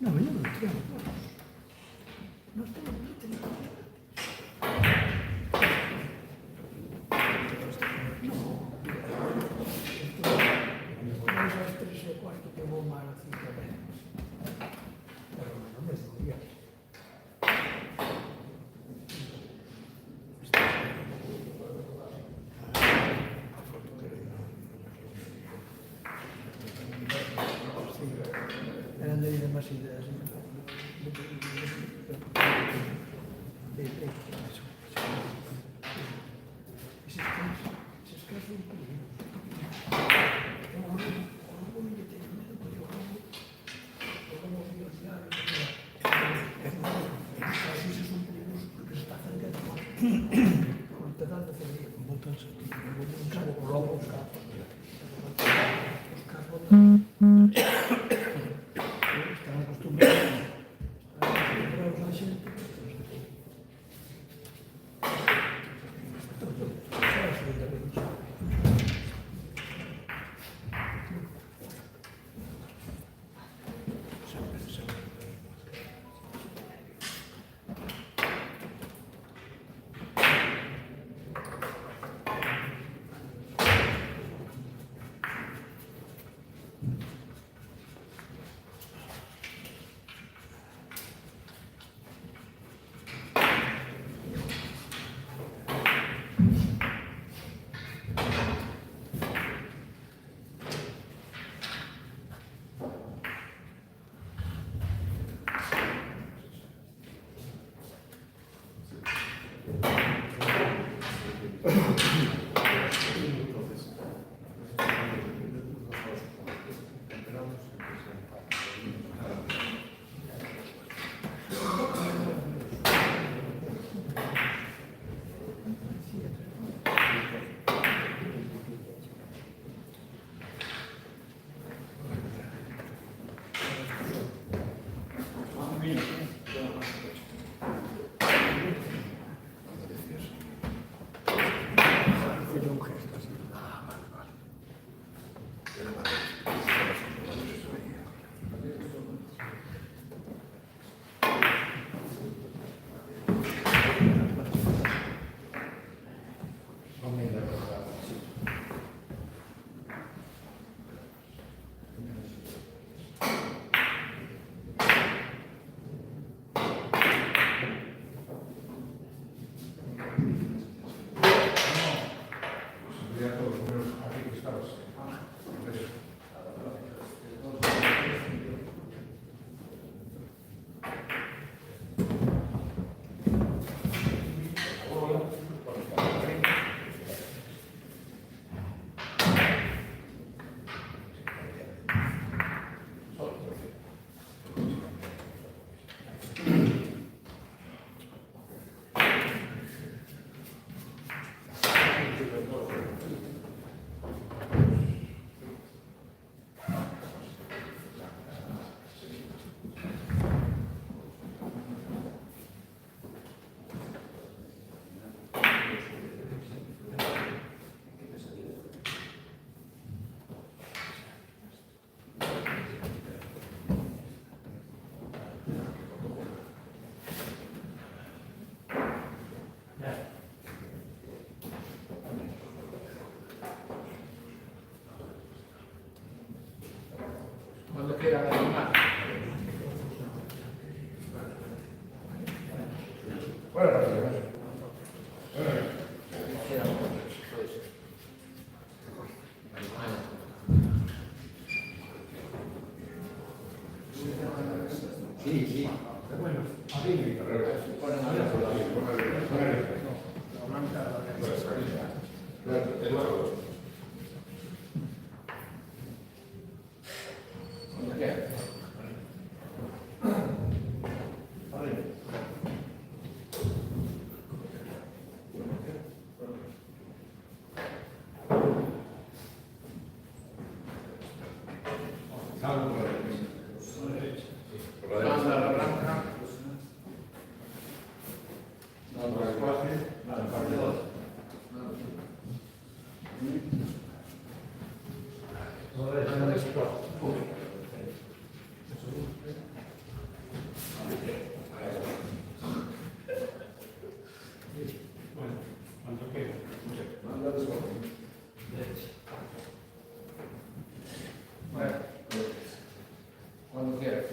No, ma io non tiriamo qua. Non stiamo mettendo qua. No. Non sono 3 e quarto che vuoi male, si sta bene. Però non mi sono via. Era andare in Basile. Stanno acostumbrati a usare gente. Cuando quieras.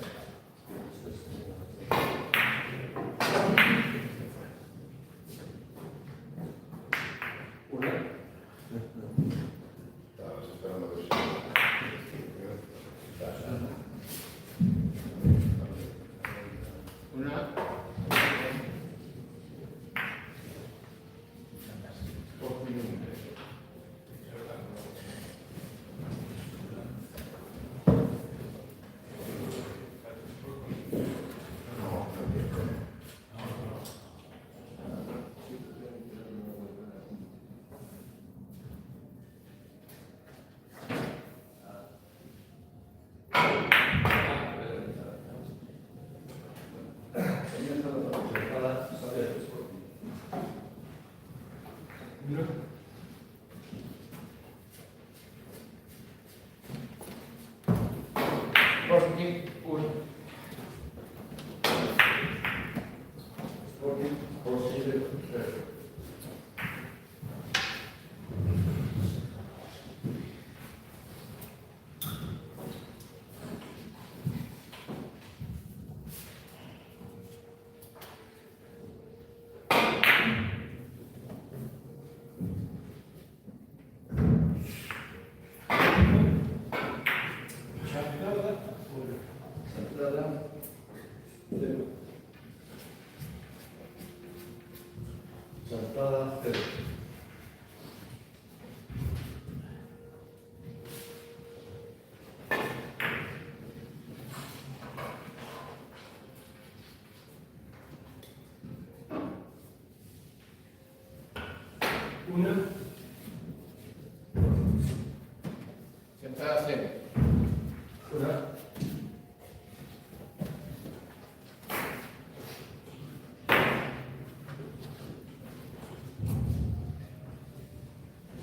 Sporting 1. Sporting 3. Sentada 0. Sentada 0.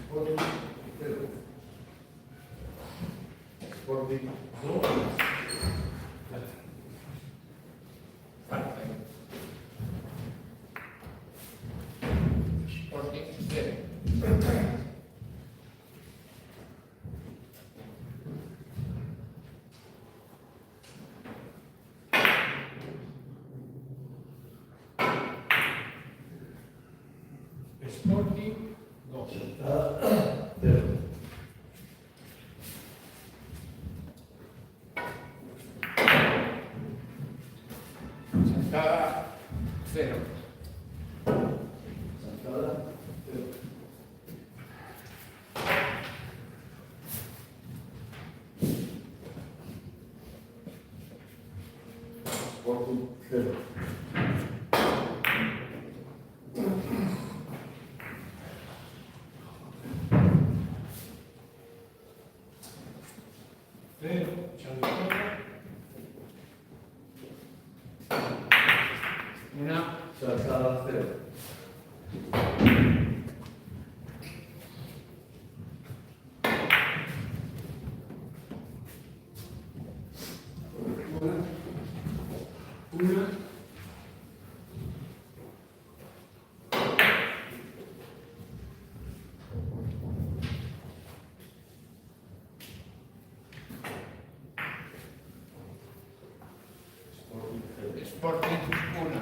Sporting 2. Sporting 0. Sporting 2. Sentada 0. Sentada 0. Sentada 0. Sporting 0. Una sentada 0. Una Sporting 1.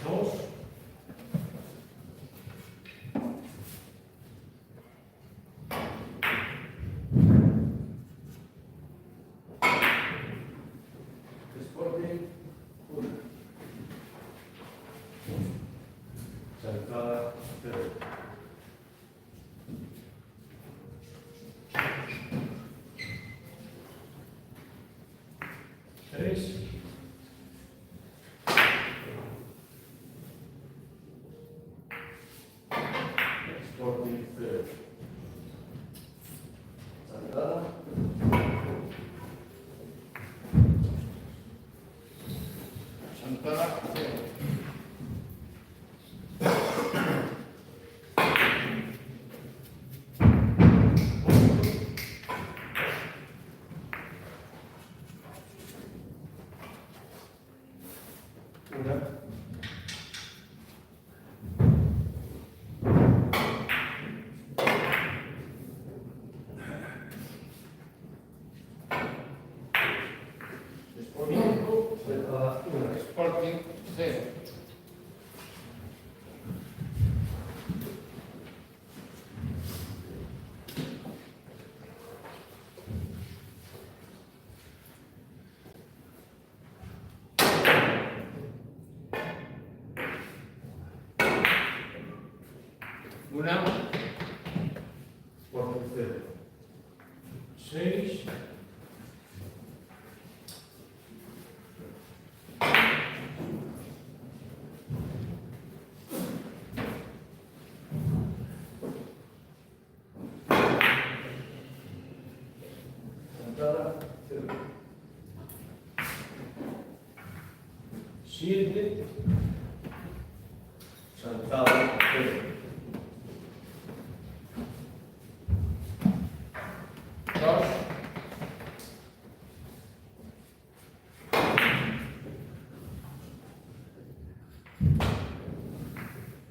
2. Sporting 1. Sentada 0. Sporting 0. Sentada. Sentada 0. Una, Sporting cero. 6, Santana cero. 7, Santana cero. 2,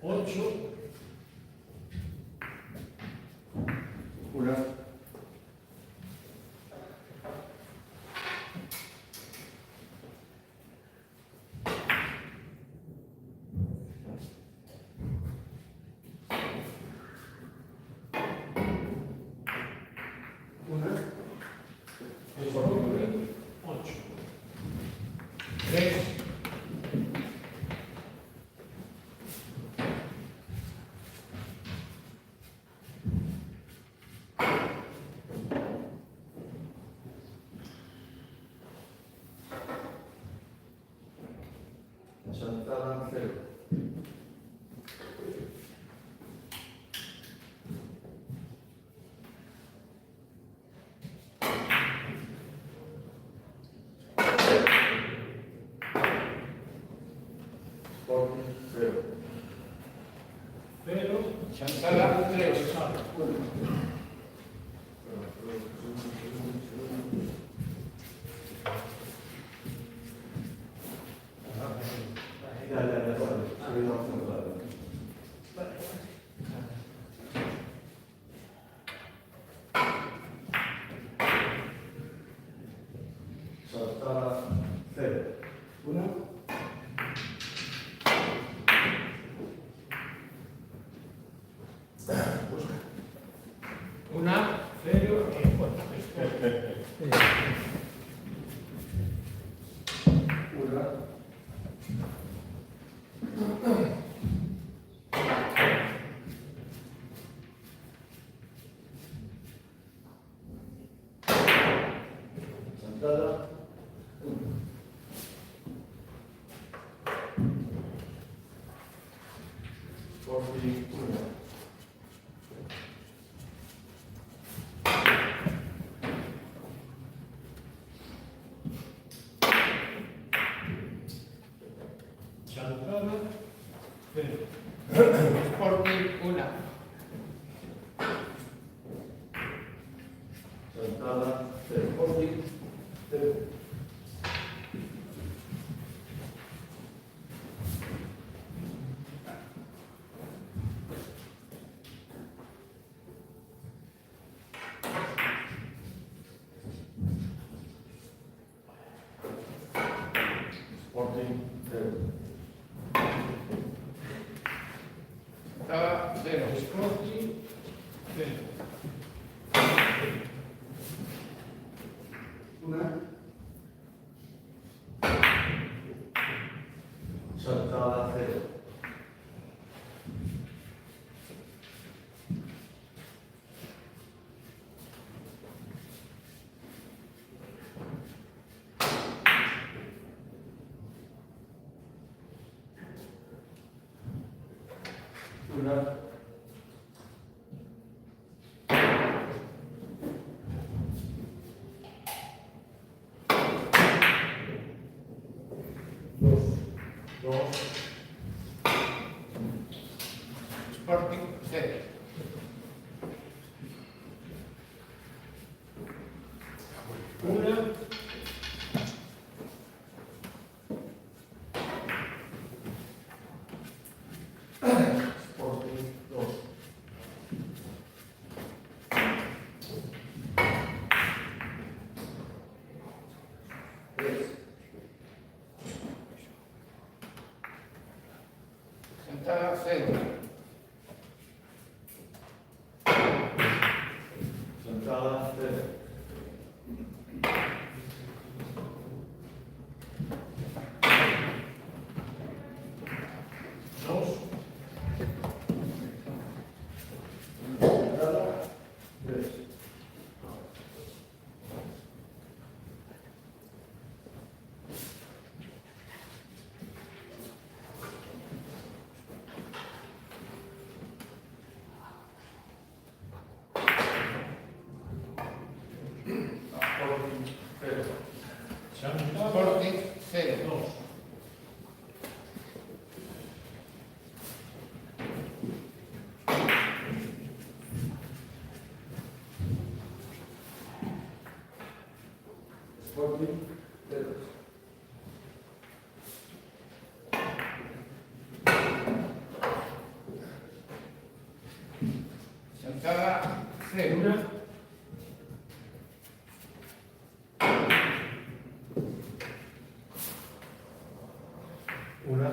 8, Una. Una. Sporting 8, 3, Santana cero. 0, Santana 3, Santana cero. Una. una, 0 e 4. Una. Santana uno. Sporting uno. Santana 0, Sporting 1, Santana cero. Sporting cero. Sporting cero. Santana 0, Sporting 0. Una. Santana cero. Una. Dos. Sporting 0. Una, Sporting dos. Tres. Santana 0, Santana cero. Sporting, 0. Santana, 0. Una.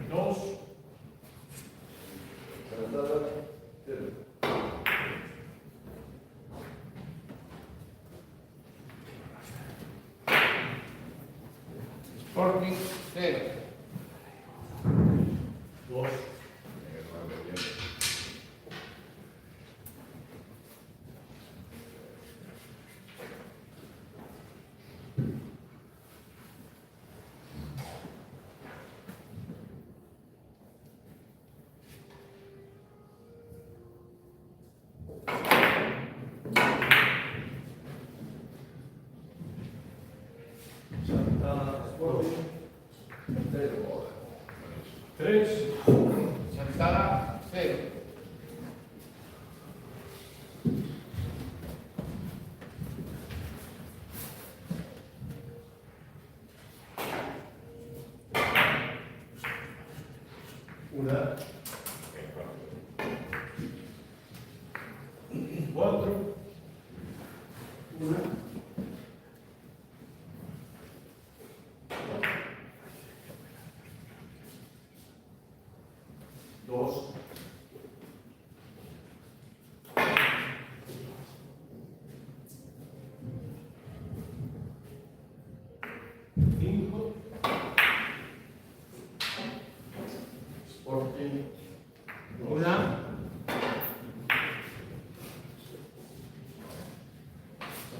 Dos. Santana, 0. Sporting, 0. Dos. Santana, Sporting, 0. 3. Santana, 0. Una. 4. Una. Dos. 5. Sporting, 1.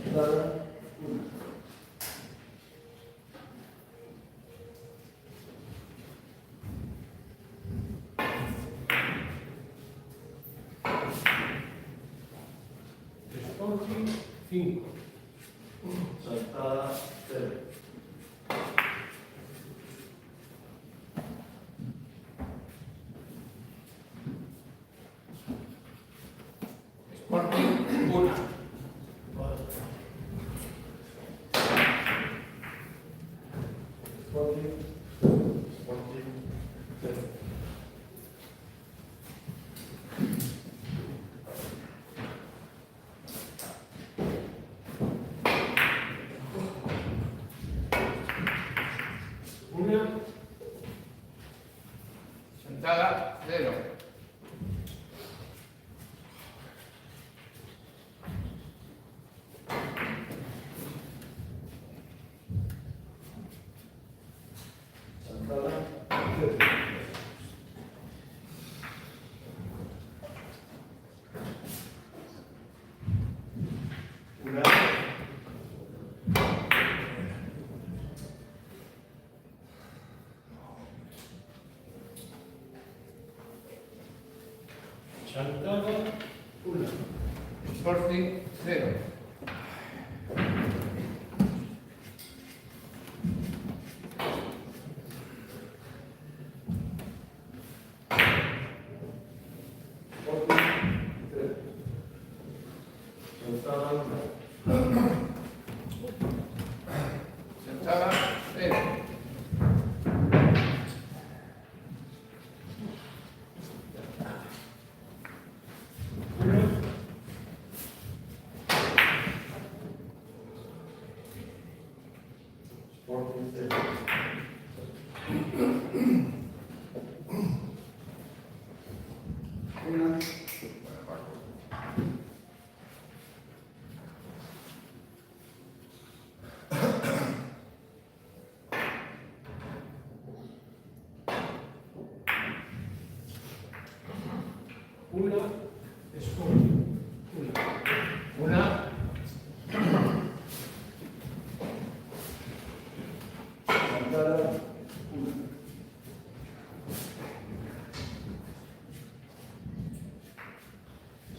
Santana, 1. Sporting, 5. Santana, 0. Sporting, 1. Sporting, 0. Santana, 0. Santana, 0. Una. Santana, 1. Sporting, 0. Sporting, 0. Santana, 1. Santana, 0. Sporting, 0. Una. Una. Sporting, 1. Una. Santana, 1.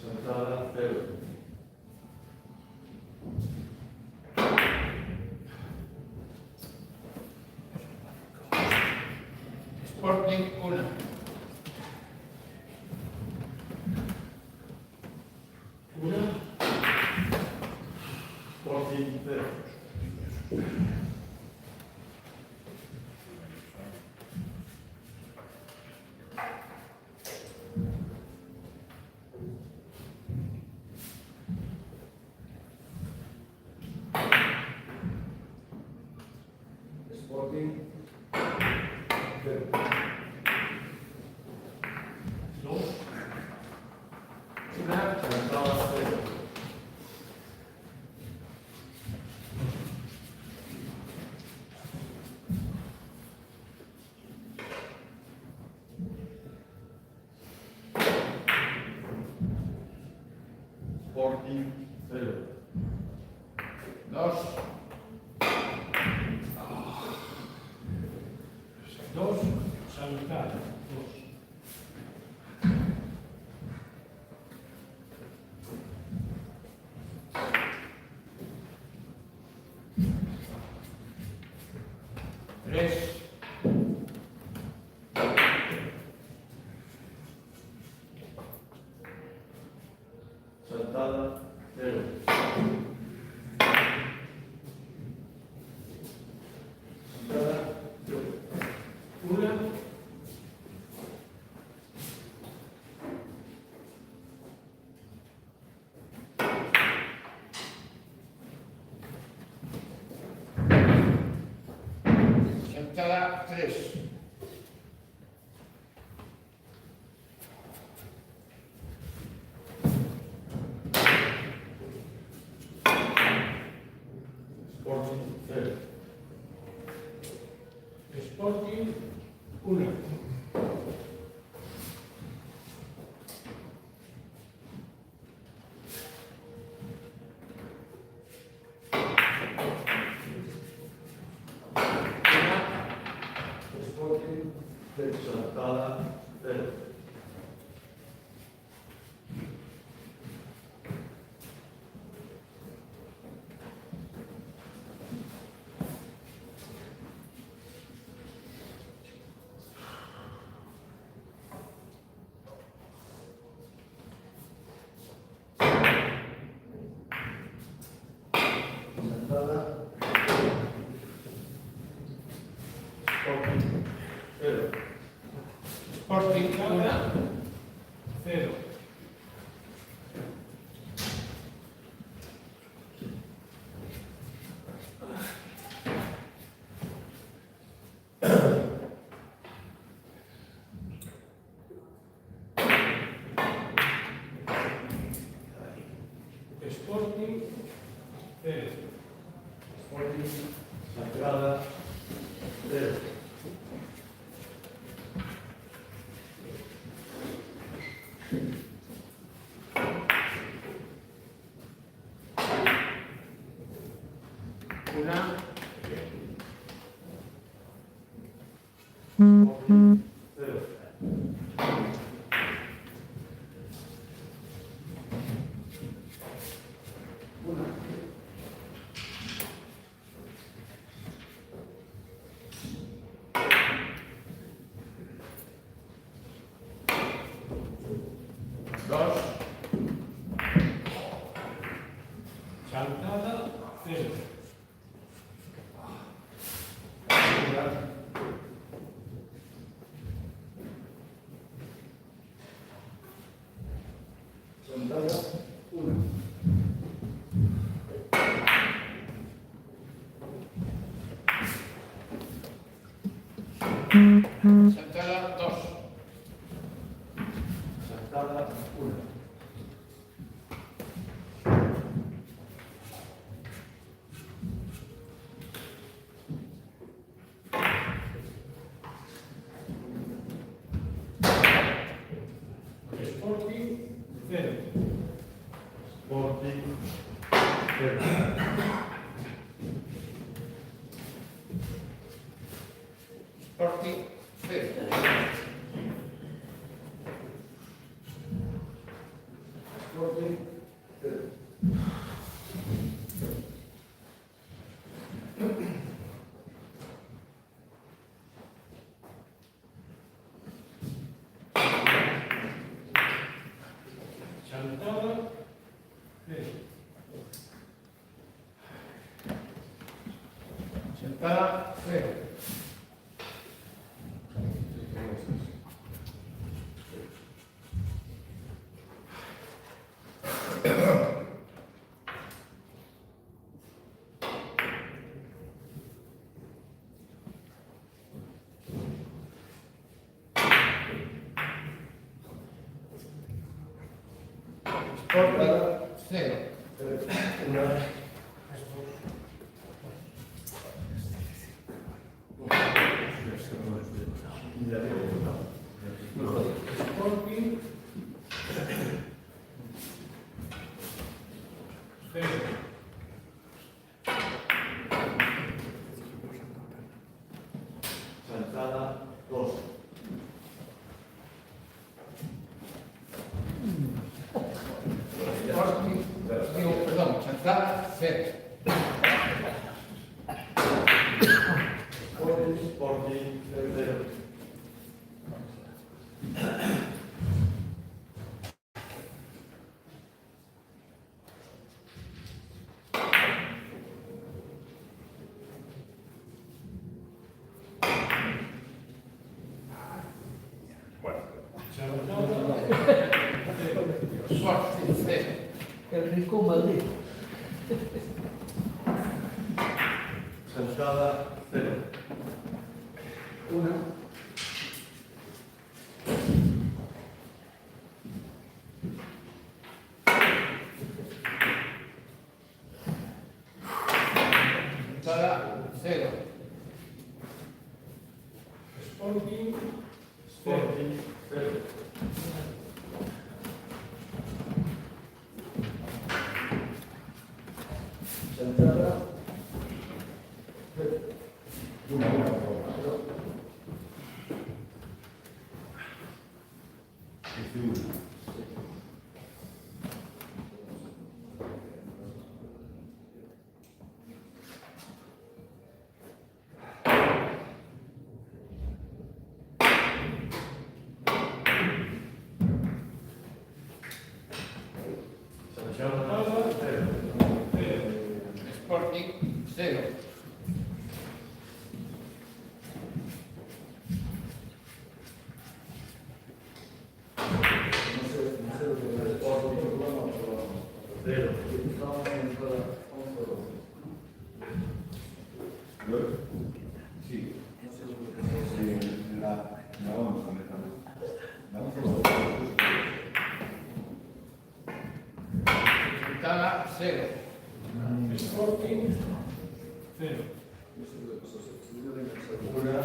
Santana, 0. Sporting, 1. Una. Sporting 0. 2, 2, Santal, 2. tres, Chantada 0. Chantada 0. 1, Chantada 3, Sporting 0. Sporting, 1. Sporting 0. Chantada 0. Chantada Sporting 0. Sporting 1, 0. Sporting, 0. Sporting Sagrada 0. una, Sporting 0. dos, Chantada, 0. Chantada 1. Chantada 2, Chantada 1. Sporting, 0. Sporting 0. Sporting 0, Sporting 0. Chantada, 0. Chantada 0, Sporting 0, Una. Sporting, Sporting, cero. El rico Madrid. Sentada, cero. Una. Sentada, cero. Sporting, Sporting, cero. Sentada, cero. Una. Sentada, cero. Sporting, cero. Cero. Sí. La 11, la 11. Sentada, cero. Sporting, cero. Una.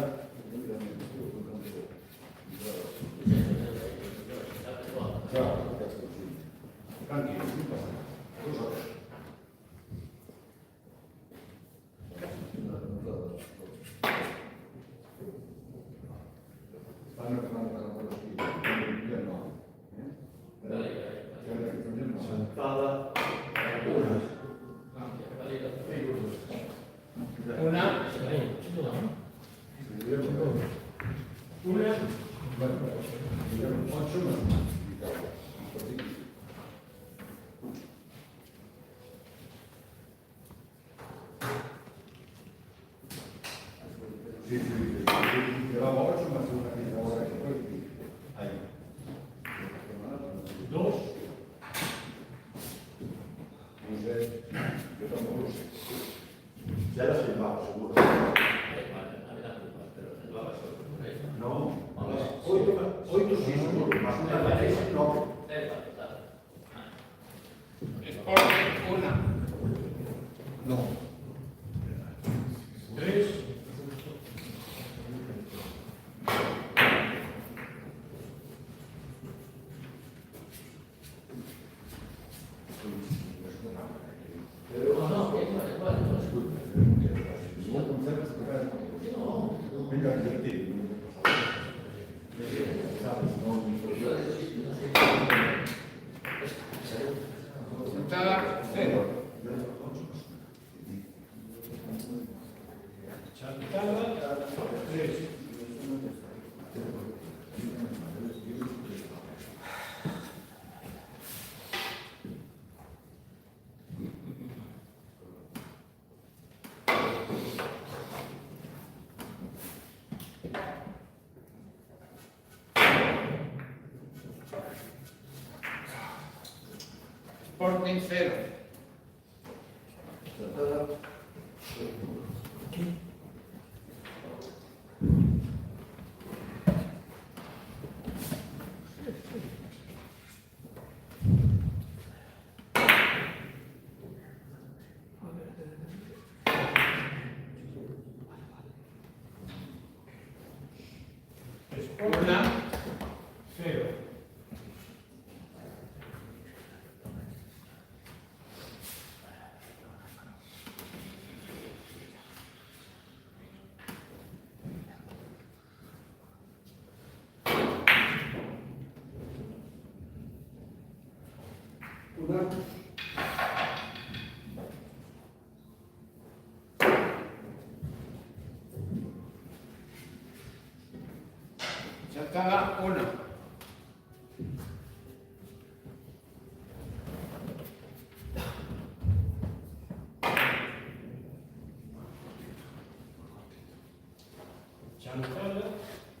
Sentada, una. Una. Una. Sí, llevamos 8 más una que ahora que fue. Ahí. Dos. No sé, yo tampoco lo sé. Ya las he llevado, seguro. No, ocho sí, seguro. Más una vez, no. Sporting, una. No. Tres. Venga, divertir. Sentada, cero. Sentada, tres. Sporting, cero. Sentada, Una. cero. Una. Sentada, una. Sentada,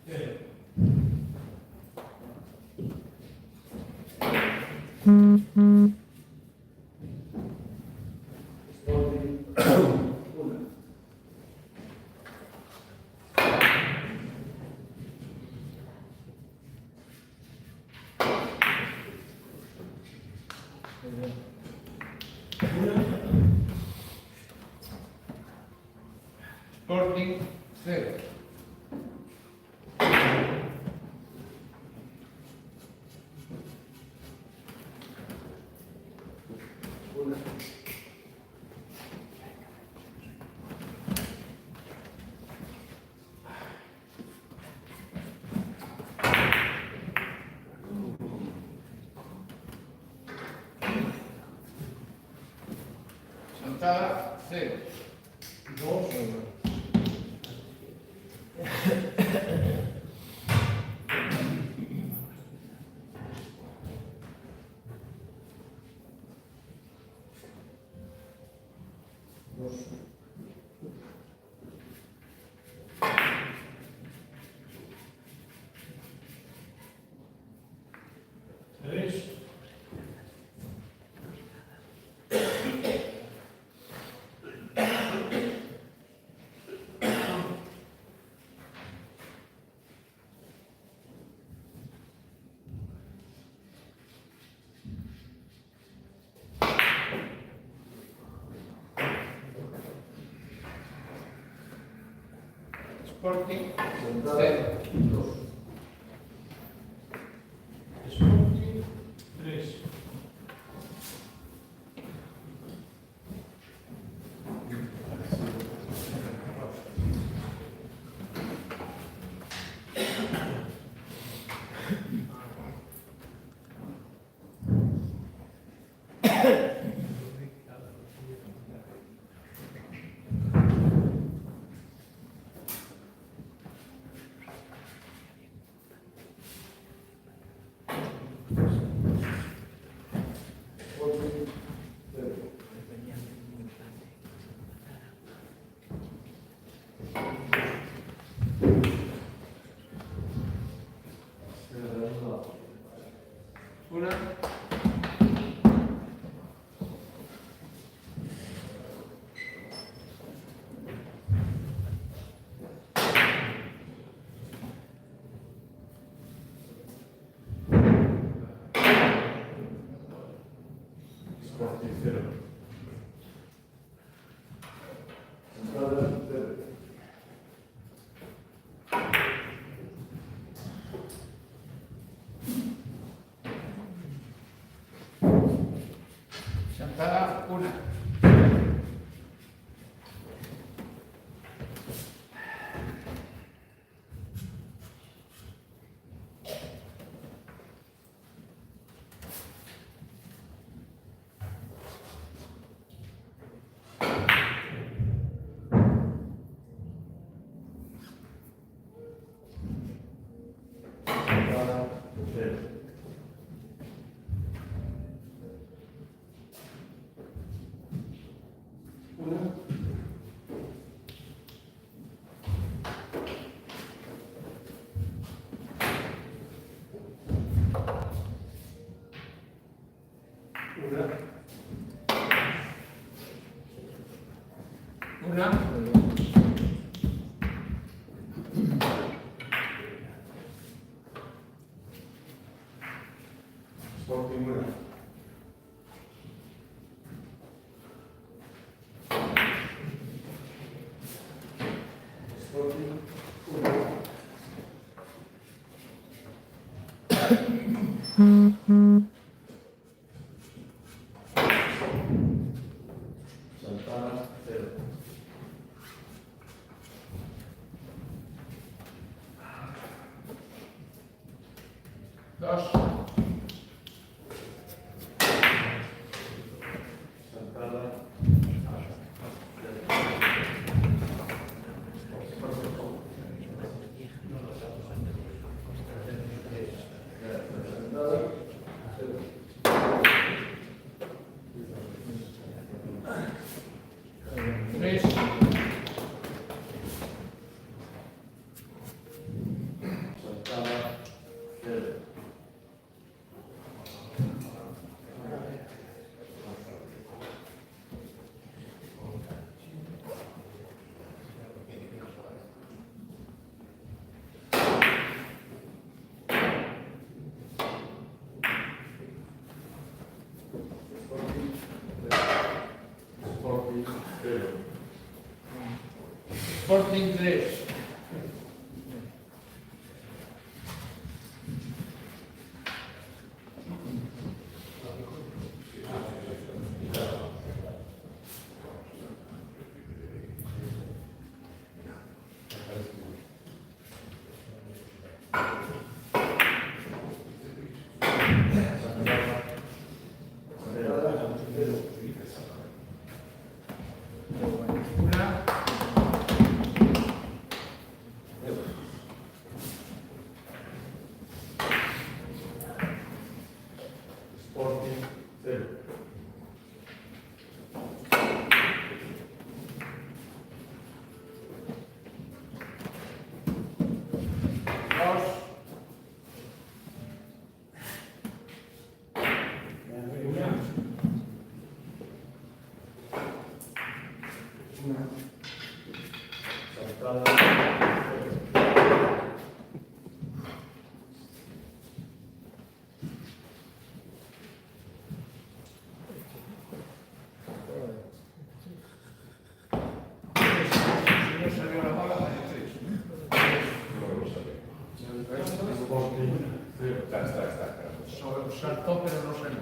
cero. Sporting, 1. Sporting 0. Santana 0. 2. Tres. Sporting Central, 0. 2. Sporting 3. Sporting, 0. Una. Sporting, 0. Central, 0. Santana 1. Central, 0. Una. Sporting, 1. Sporting, 1. Santana, 0. Dos. Santana, 3. Santana, 0. Sporting 3. Una. Sporting 0. Dos. Saltada 0. Si no salió la bola, vale 3. Sporting 0. Está. Saltó, pero no salió.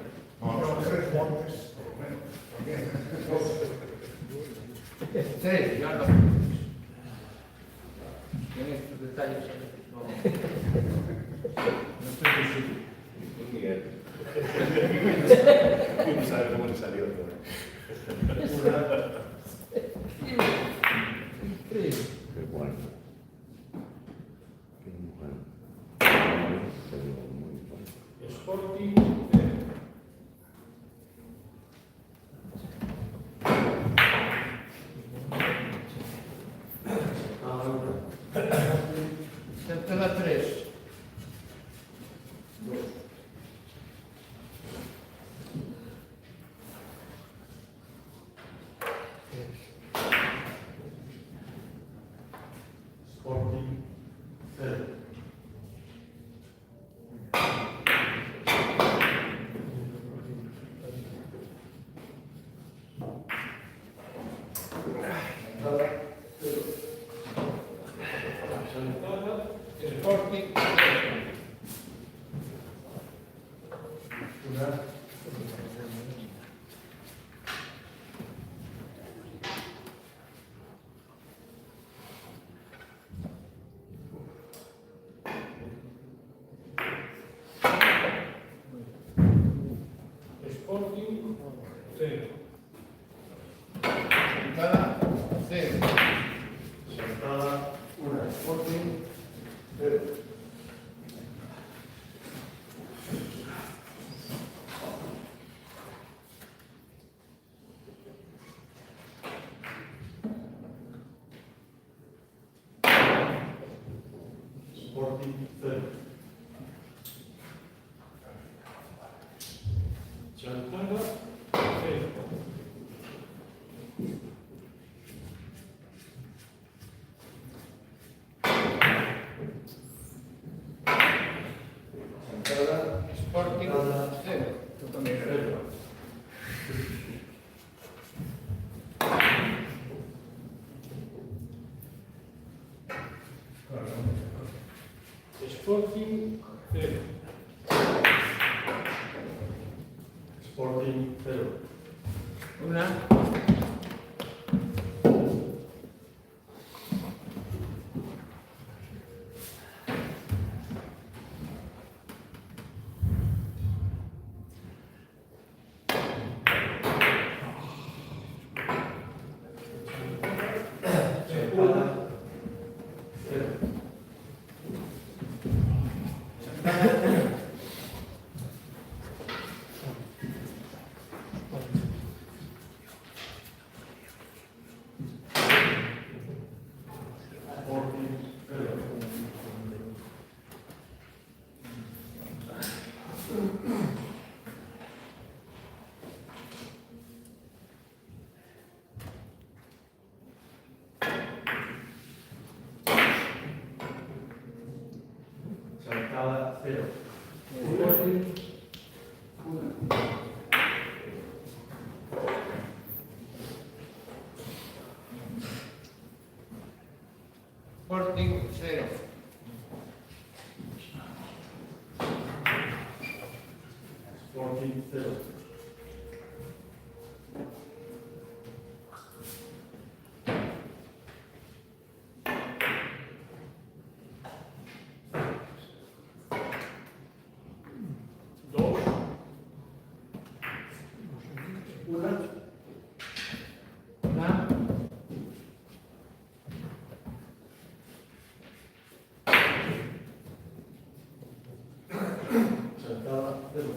Tres, ya no. En estos detalles, no estoy muy seguro. Miguel. No sabe cómo le salió. Qué bueno. Sporting 0. Saltada 3. Sporting 0. Saltada. Sporting 3. Sporting 0. Saltada 0. Saltada 1. Sporting 0. Sporting 0. Saltada 0. Saltada Sporting 0. Tú también. 0. Sporting 0. Sporting 0. Una. Saltada 0. Sporting 0. Saltada 0. Sporting. Sporting 0. Dos. Una. Una. Sentada 0.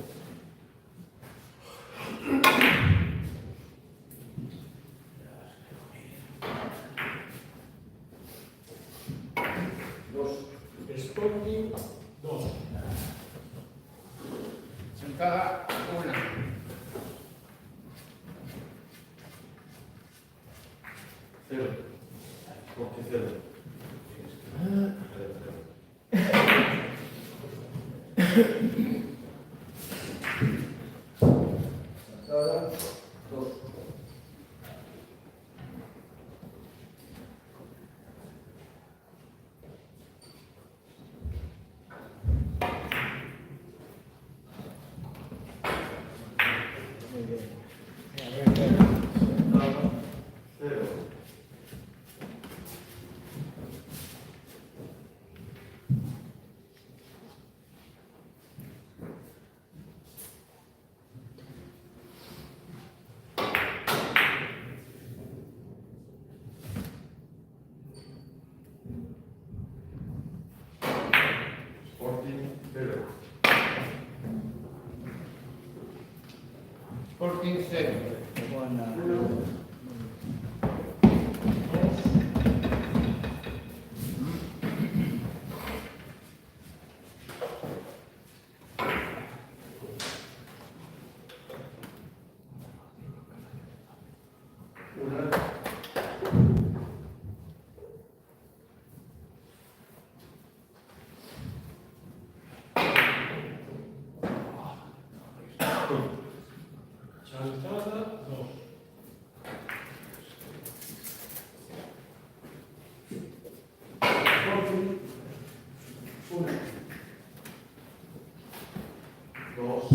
Dos. Sporting, dos. Sentada. Una. Cero. Sporting 0. Sentada 2. Muy bien. Sentada 0. Sporting 0. Sporting 0. Una. Chantada, dos. Sporting 1. 2.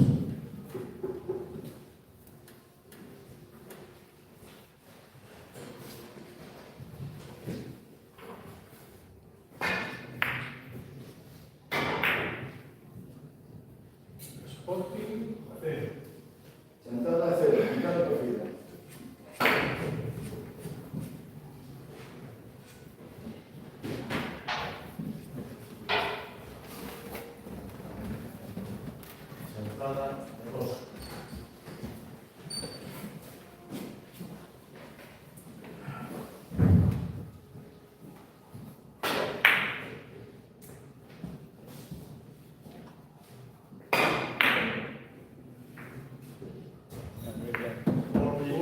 Sporting, cero. Sentada 0. Sentada cogida. Sentada 2. Sporting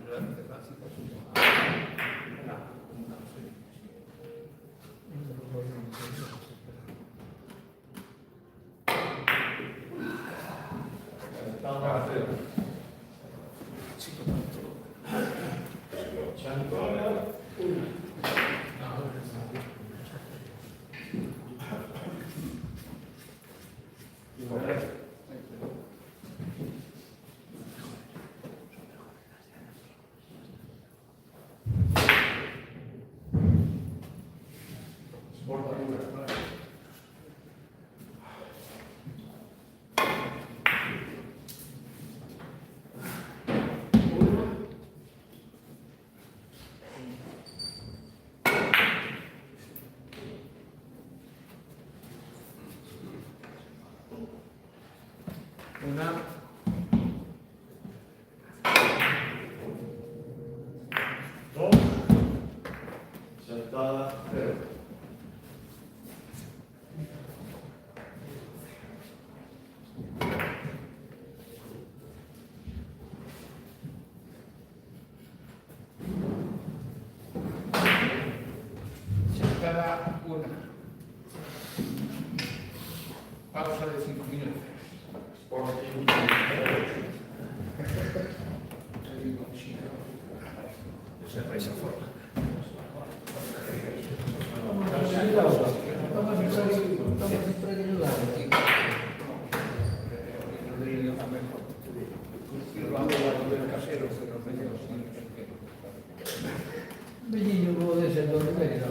0. Sentada 0. Chantada, una. Sporting 1. Una. Dos. Sentada 0. Sentada. Una. Pausa de 5 minutos. Sporting 0. hacerlo de esa forma. Estamos siempre ayudando. Lo hago del casero, pero Bellino può essere donde vero.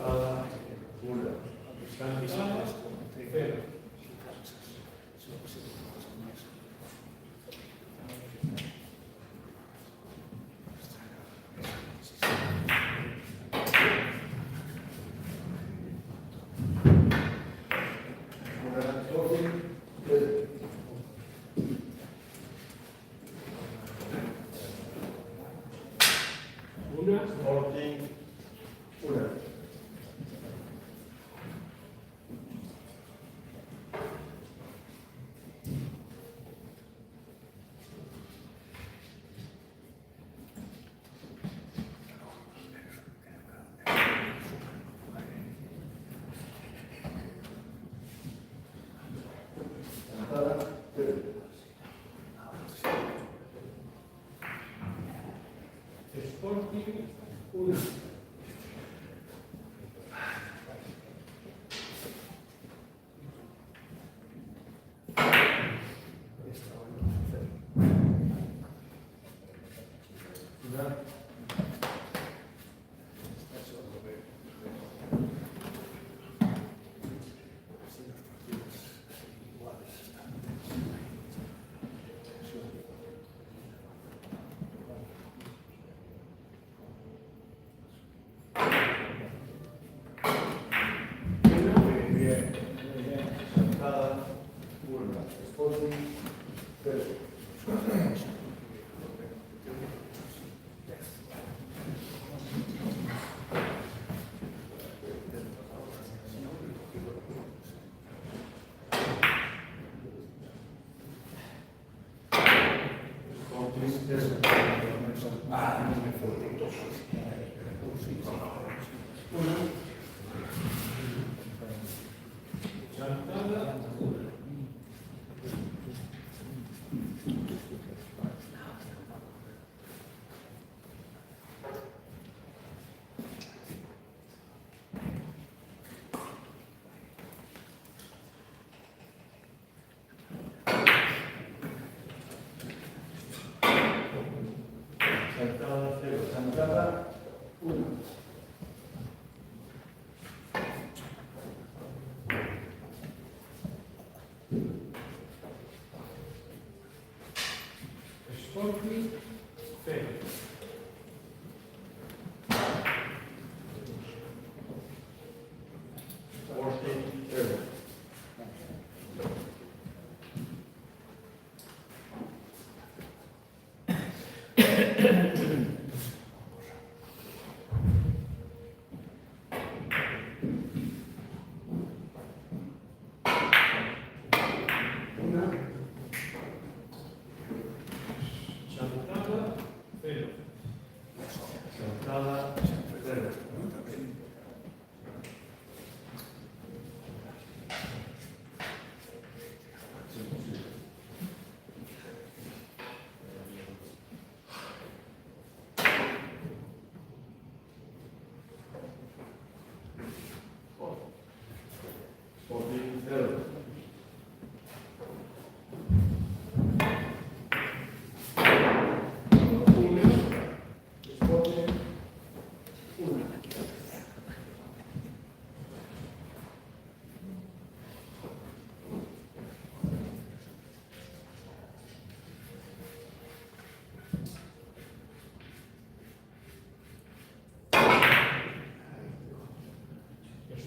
Patada 1. Cantada 0. Una. Sporting 1. Cantada 0. Sporting 1. Cantada 1. Sporting 0. Cantada 1. Cantada 0. Cantada 1. Sporting 0. Sporting 0. Cantada 0. Cantada 0. Sporting 0. Sporting 1.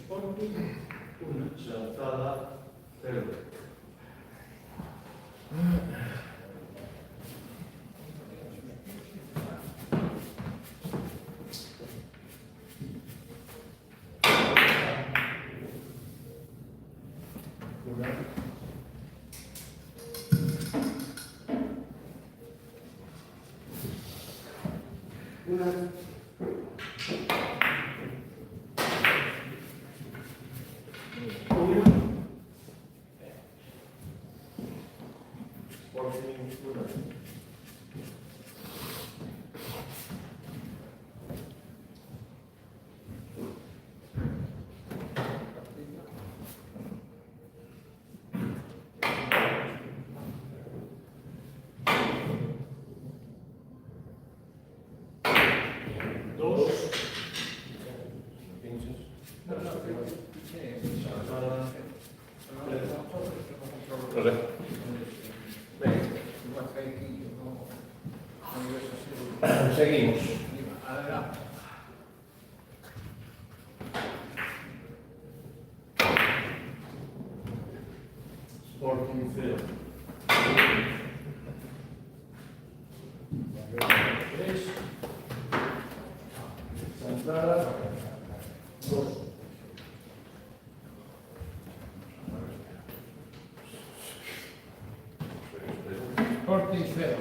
Sporting 1. Cantada 0. Una. Una. Sporting, una. Dos. Seguimos. Adelante. Sporting, cero. Tres. Santana, dos. Sporting 0.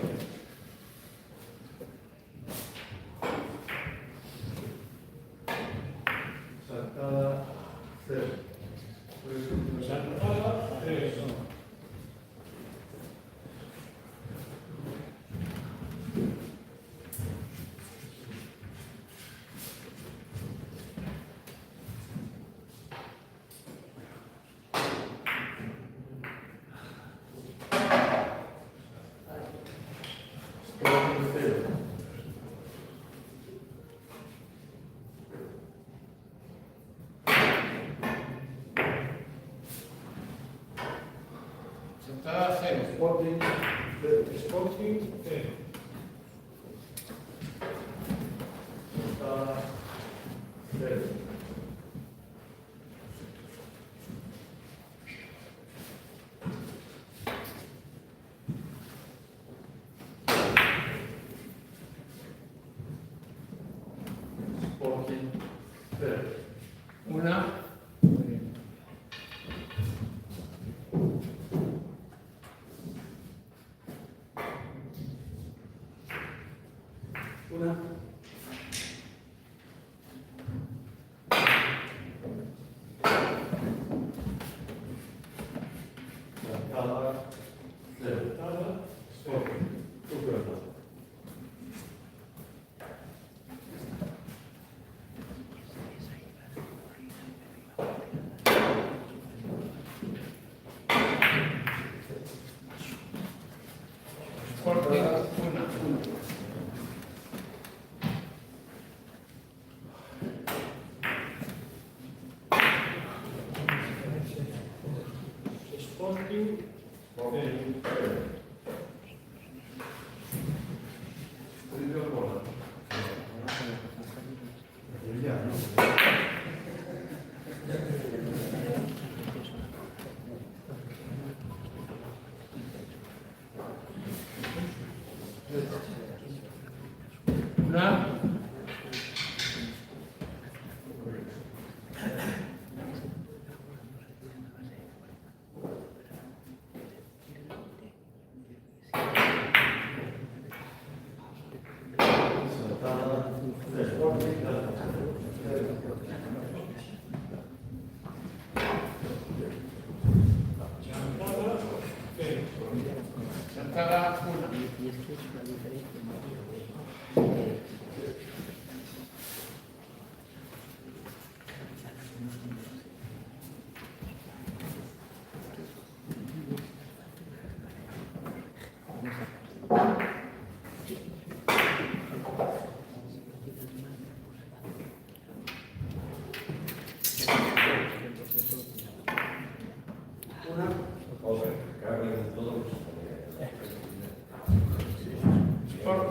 Santana, cero. Santana, tres. Sporting, cero. Sentada 0. Sporting, cero. Sporting, cero. Santana, cero. Sporting, cero. Una. Una. Santana, cero. Santana, Sporting, super. Sporting 1. Sporting, Sporting, cero. Silvio Bola. Una. Santana, cero. Sporting, cero. Santana, cero. Sentada 1. Y es que es una diferencia mayor. Una. Joder, cago en todos. Sporting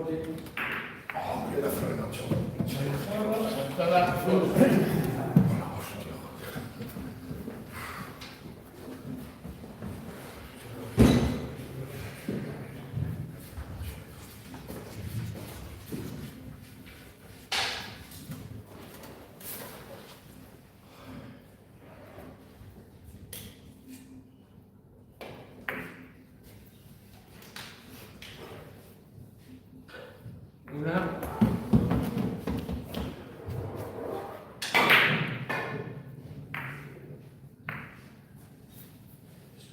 Sporting. Chantada Cruz. Una.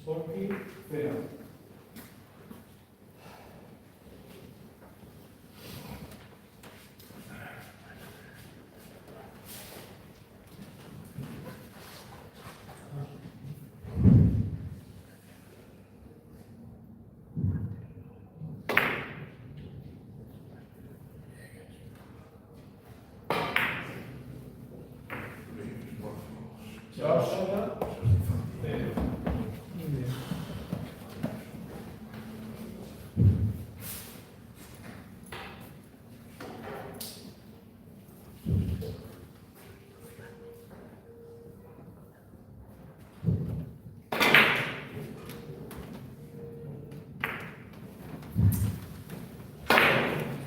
Sporting, 0. Dos. Chantada, 0. Muy bien.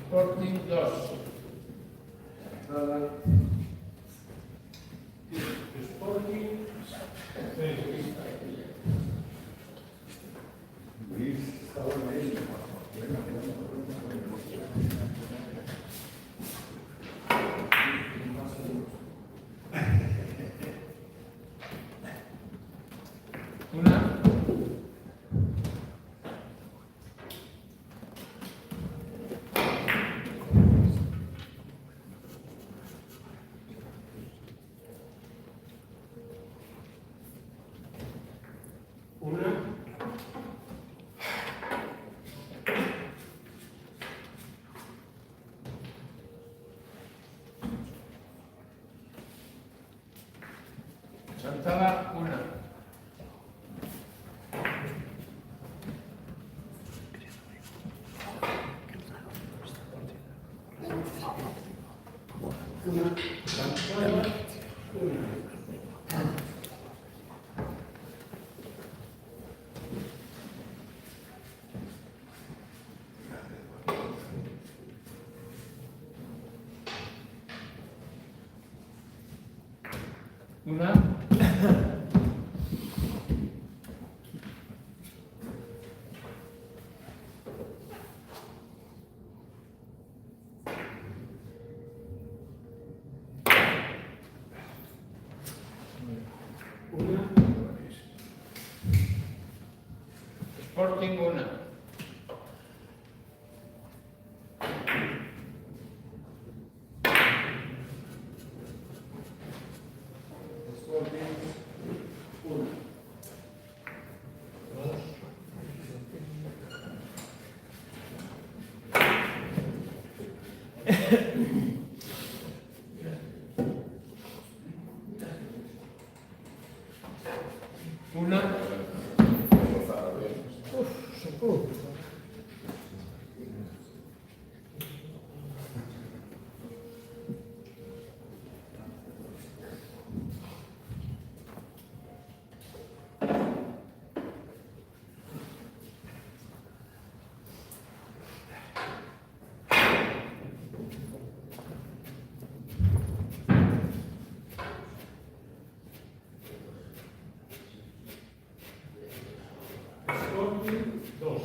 Sporting 2. Sporting, 0. Luis, está bueno ahí. Una. Una. Chantada una. Chantada, 1. Una. Una. Sporting una. Sporting. 1. Una. Socorro. Sporting, 2.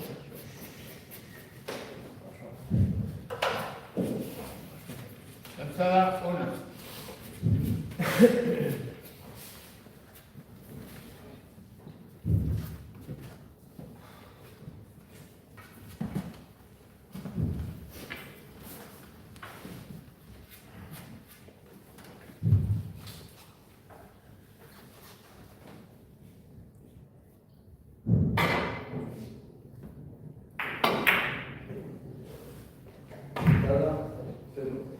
Chantada una. Chantada, 0.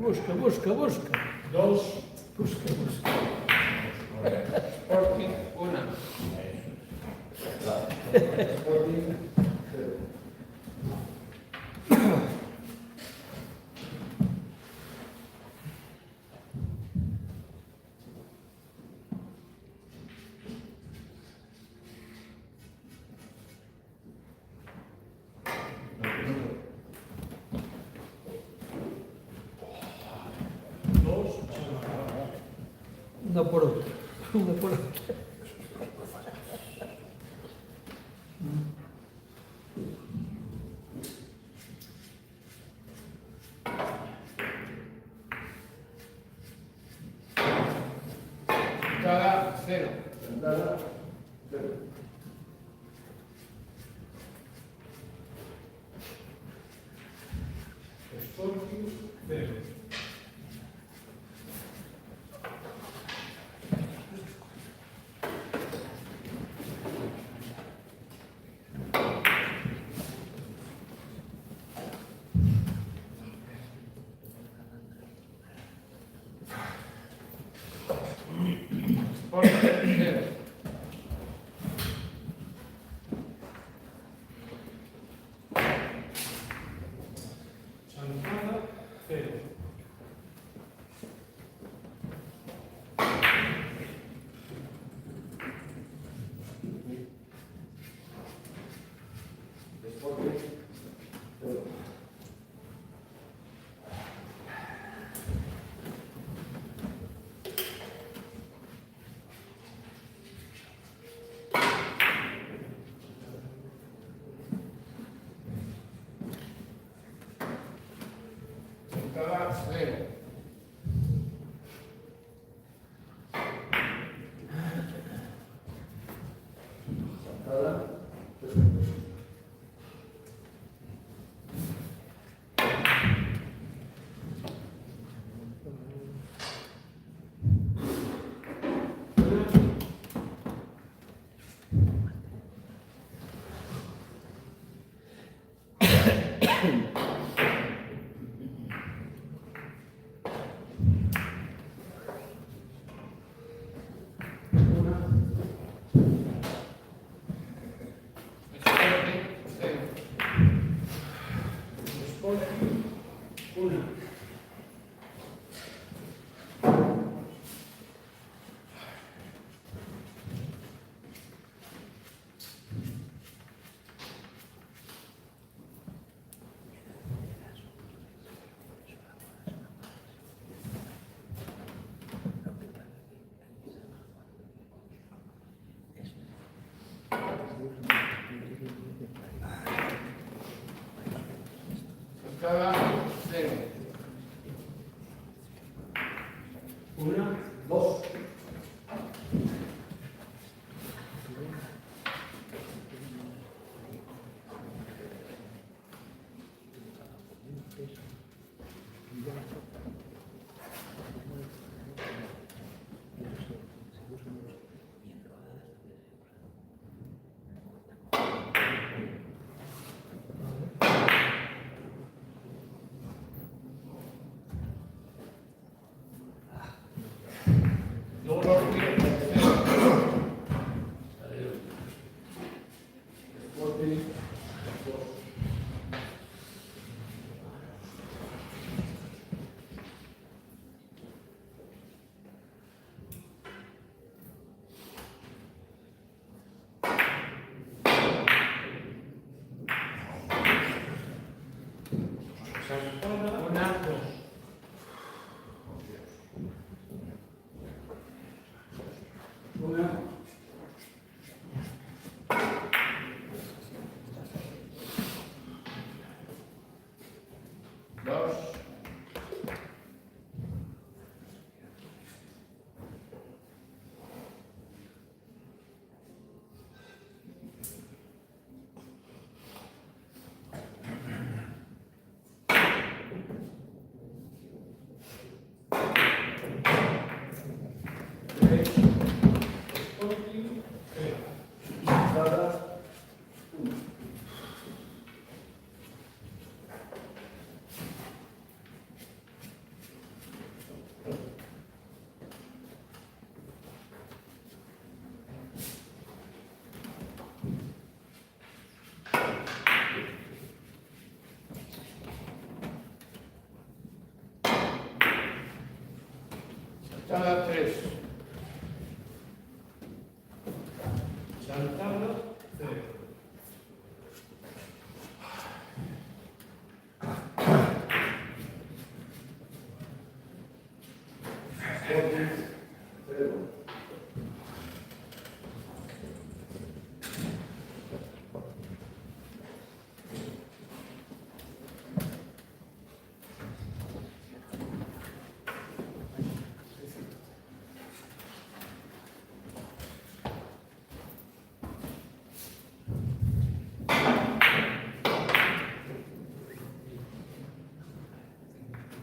Busca, busca, busca. 2, Busca, busca. Sporting 1. Sporting 0. Una por otra. Una por otra. Cada 0. Sentada 0. Sporting 0. Sporting 0. Chantada 0. Sporting 0. Cada 0. Sentada 0. Sporting 0. Sporting 1. Cada 0. 1, 2. Sporting 0. Sporting 2. Chantada 1. 2. Una. 2. Sporting 0. Sentada 1. Chantada 3. Chantada, 0. Sporting, 0.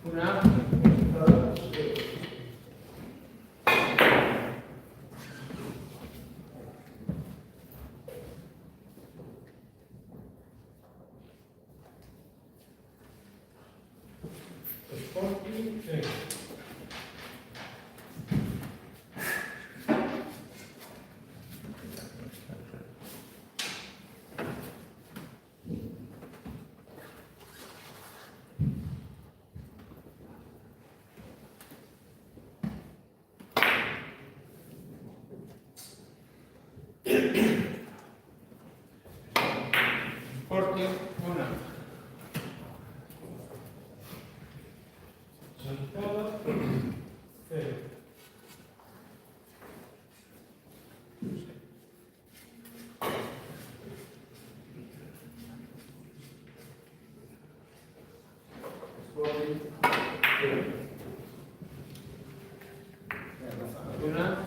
Una. Chantada, 0. Sporting, 0. Sporting, una. Chantada, 0. Sporting, 0. Una.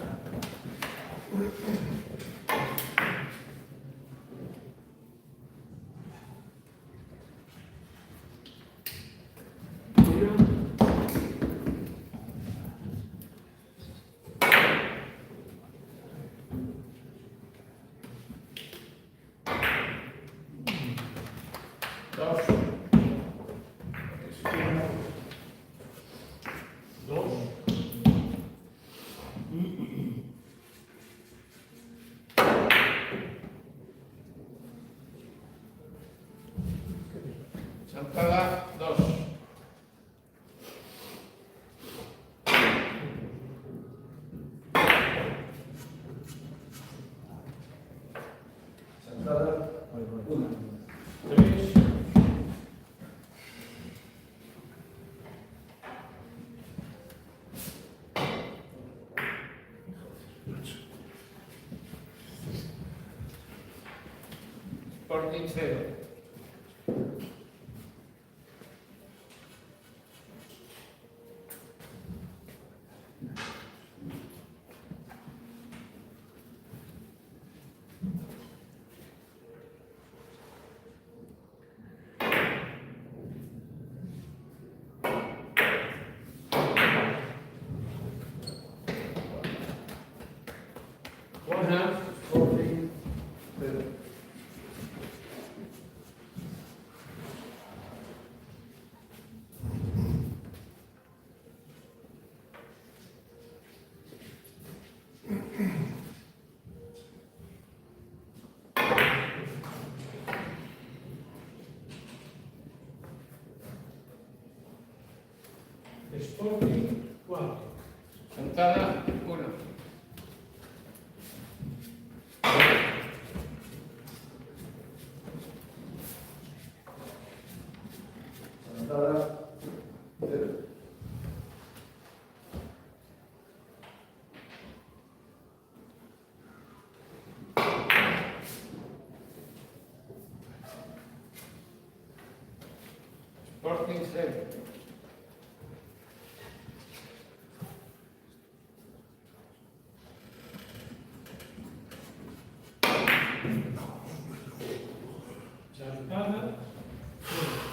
Dos. Dos. Chantada 2. Chantada, 1. 3. Sporting 0. Una. Sporting, 0. Sporting, 4. Chantada 1. Chantada, 0. Sporting 0. Chantada, 0.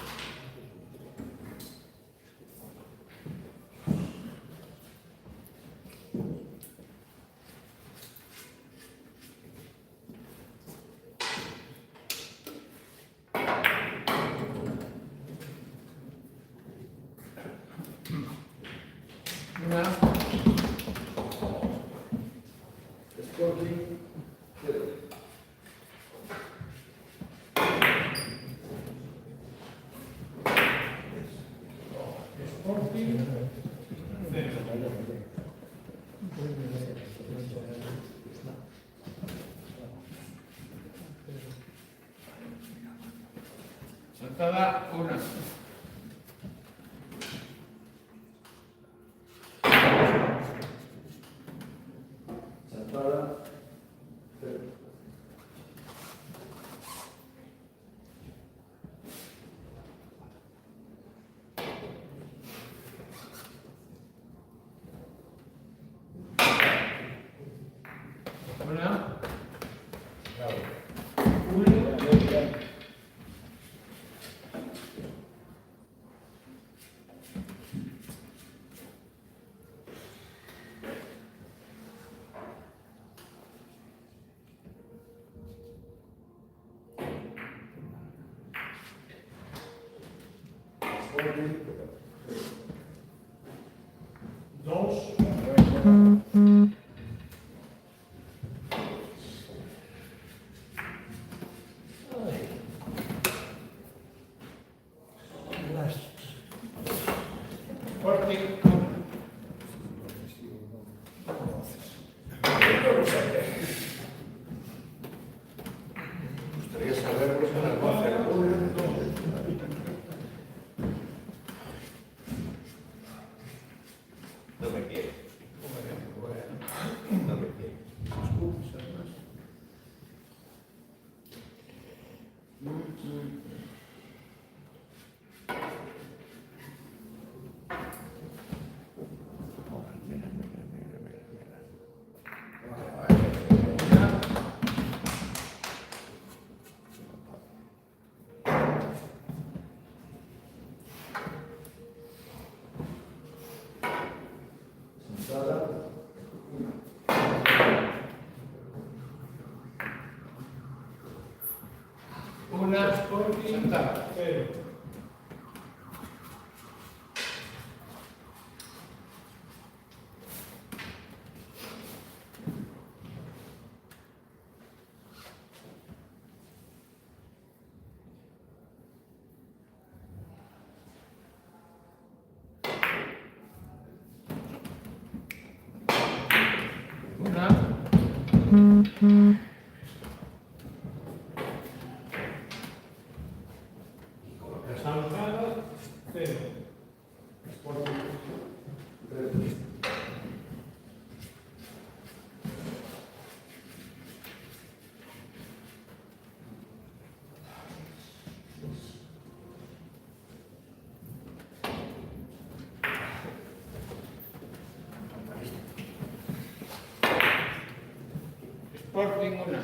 Una. Sporting, 0. Sporting, 0. Sentada, 1. Sentada. 0. Una. Dos. Gracias. Sporting 1. Gustaría saberlo en el concepto. No me quiere. No me quiere. Sentada. 1. Sporting, sentada. Cero. Una. Sentada. Cero. Sporting. 3. Sporting 1.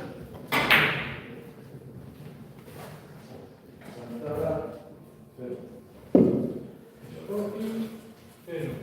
Sentada. 0. Sporting. Cero.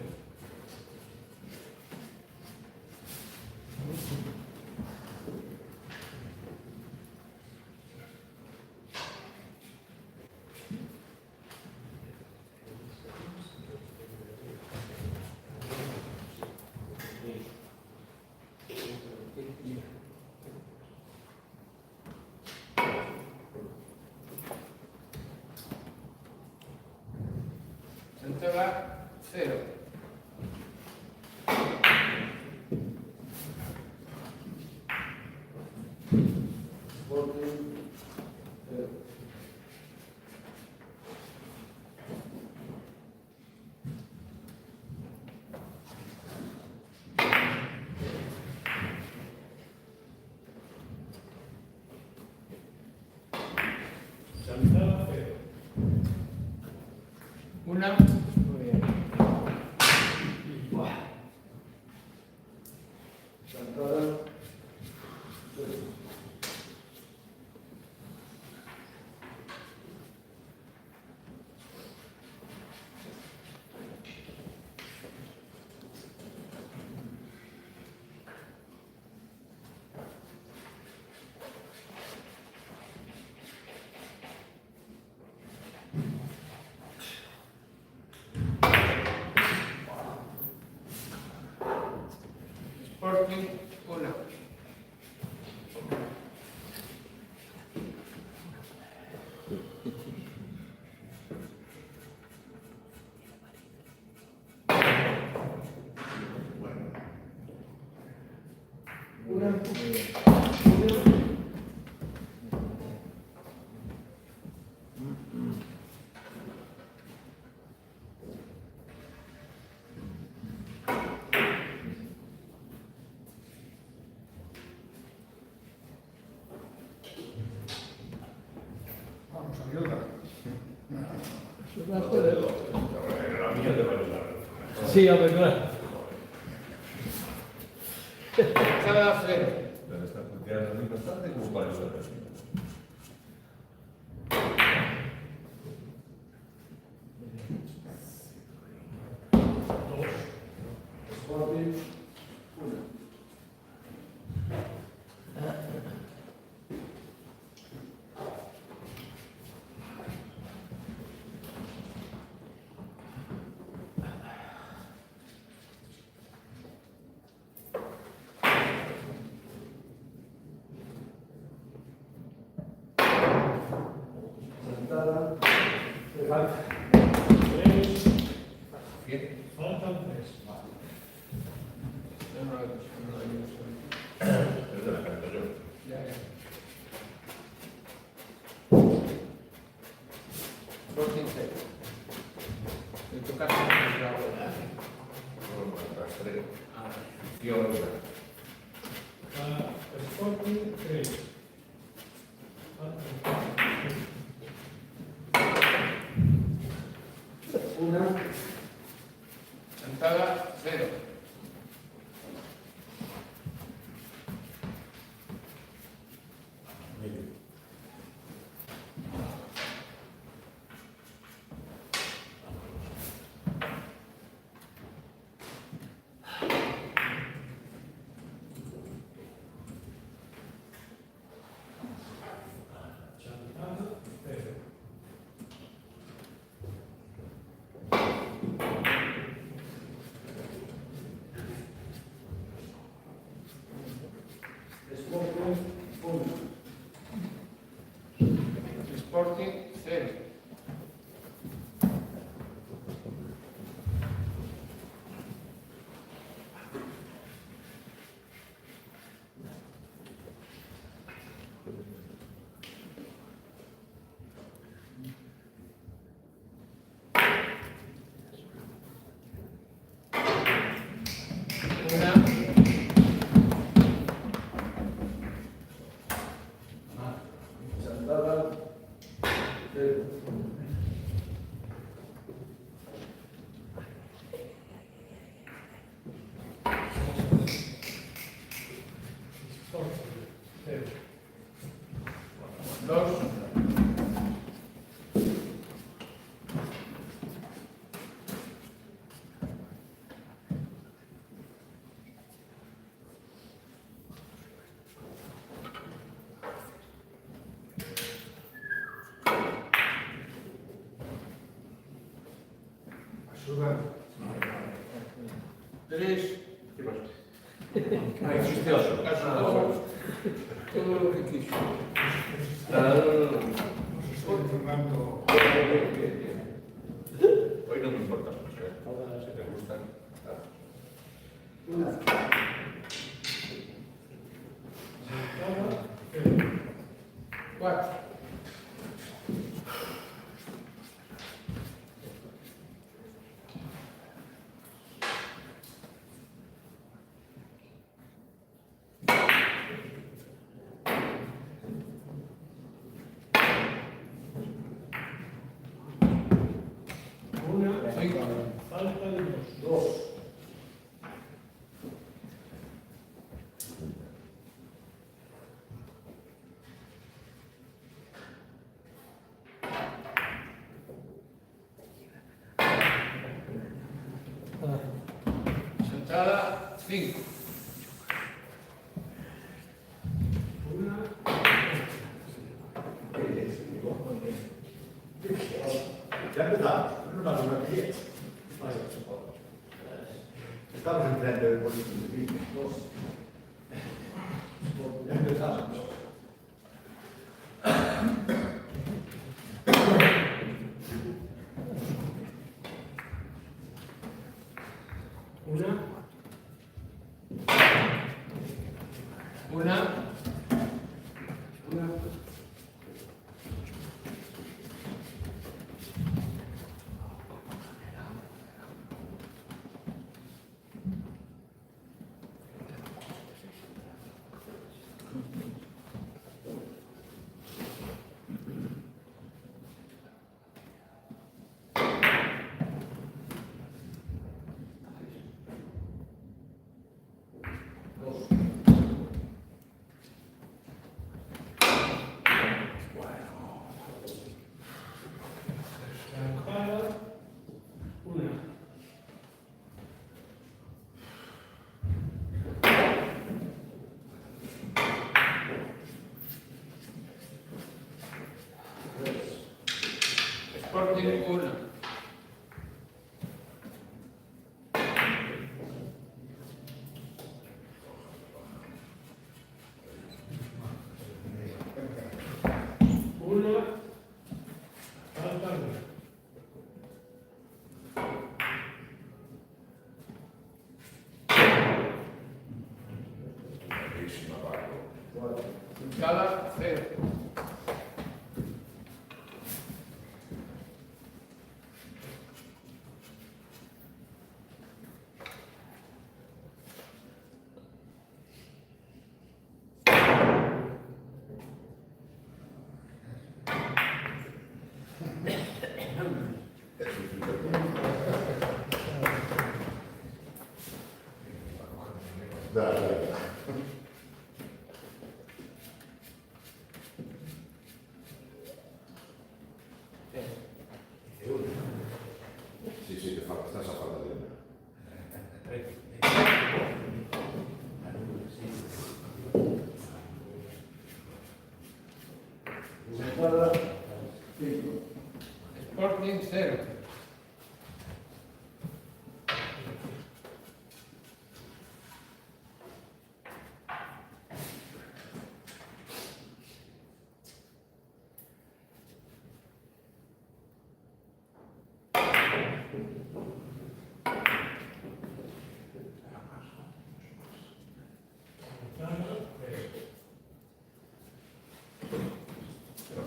Sentada, 0. Sporting. 0. Sentada. Cero. 1. Muy bien. Sentada. 0. Sporting 1. Muy bien. La mía te va a ayudar. Sí, hombre, claro. Chantada, cero. Pero está quedando muy bastante como para ayudar. Dos. Sporting, una. Sentada, falta. Tres. Bien. Faltan tres. No, no, no, Es de la carta yo. ya, ya. Sporting, cero. En tu caso, Rastreo. Ah, Y ahora una. Sporting, tres. Faltan Una. Chantada, cero. Chantada, cero. Sporting, una. Sporting, cero. Una. Sentada, cero. Sporting, cero. Dos. Ayuda. Tres. ¿Qué pasa? Ah, existe otro. Todo lo que quiso. Hoy no me importa mucho, ¿eh? Si te gustan. Una. Chantada, cero. Cuatro. Una. Cinco. Faltan dos. Dos. Chantada, cinco. Una. Ya empezamos. No más una 10. Estamos en frente del político. Dos. Ya empezamos. Una. Una. Una. Sporting 1. Una, falta una. Bellissima Paolo. Cada 0. Dai, dai. Sì, sì, che fa abbastanza falta di me. Sporting 0.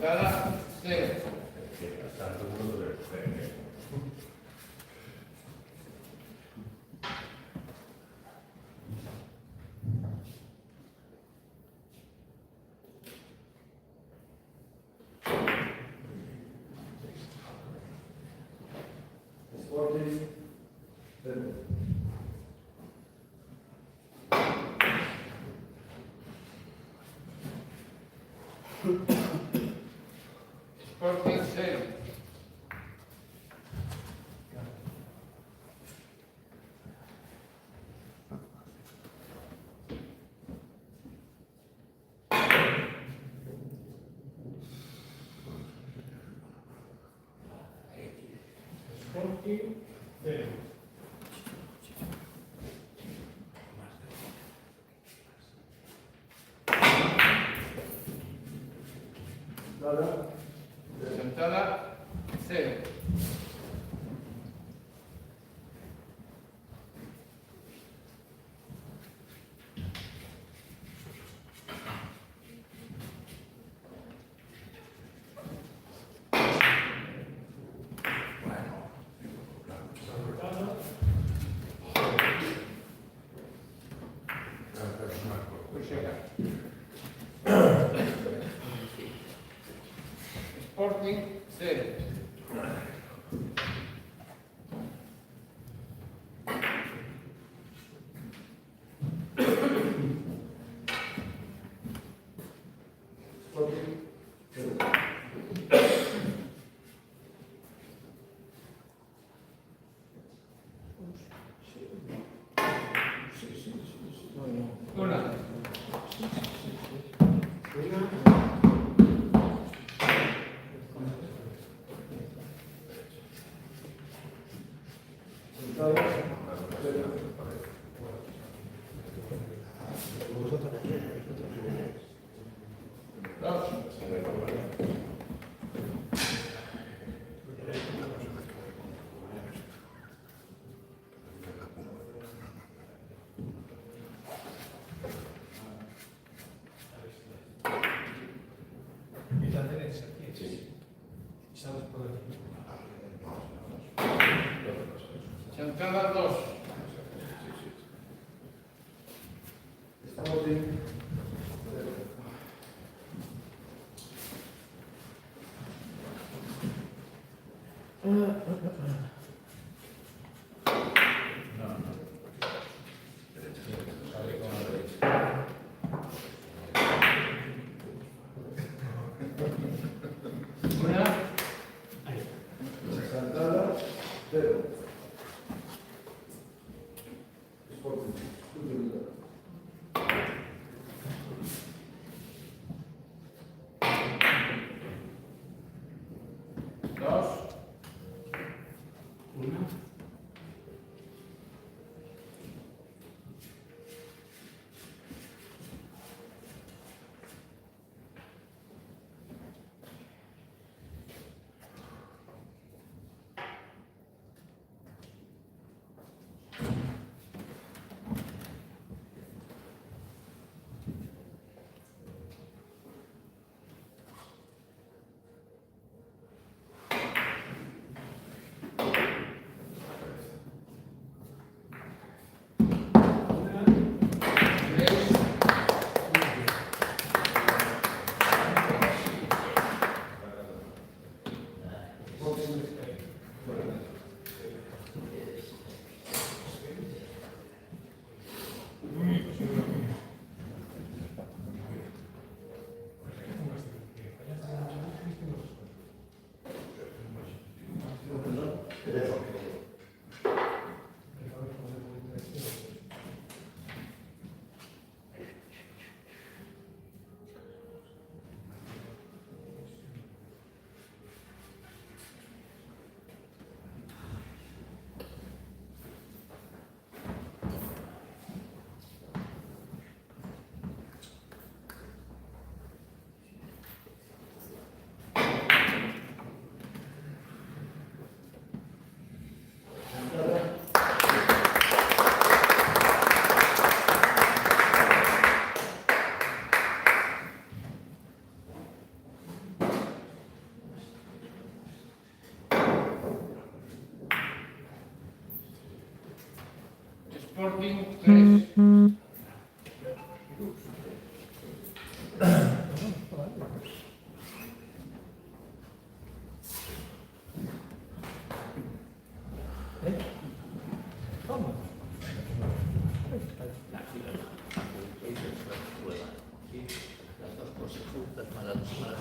Cada 0. Sporting. Fermo. Sporting 0. Sporting, cero. Sentada 0. Saltada, Sporting 0. Sporting. Una. una. Dos. Y la derecha, ¿qué? ¿Sabes por qué? Sentada 2. Sporting. Una. Santana, cero. Sporting. Tutto Dos. Una. Tres. Sporting 3. Toma. Las dos cosas juntas para los malos.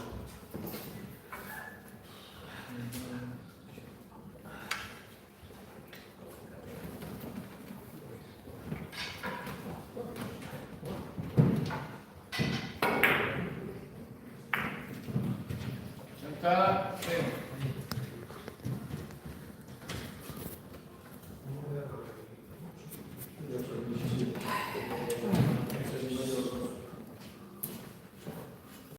Chantada, 0.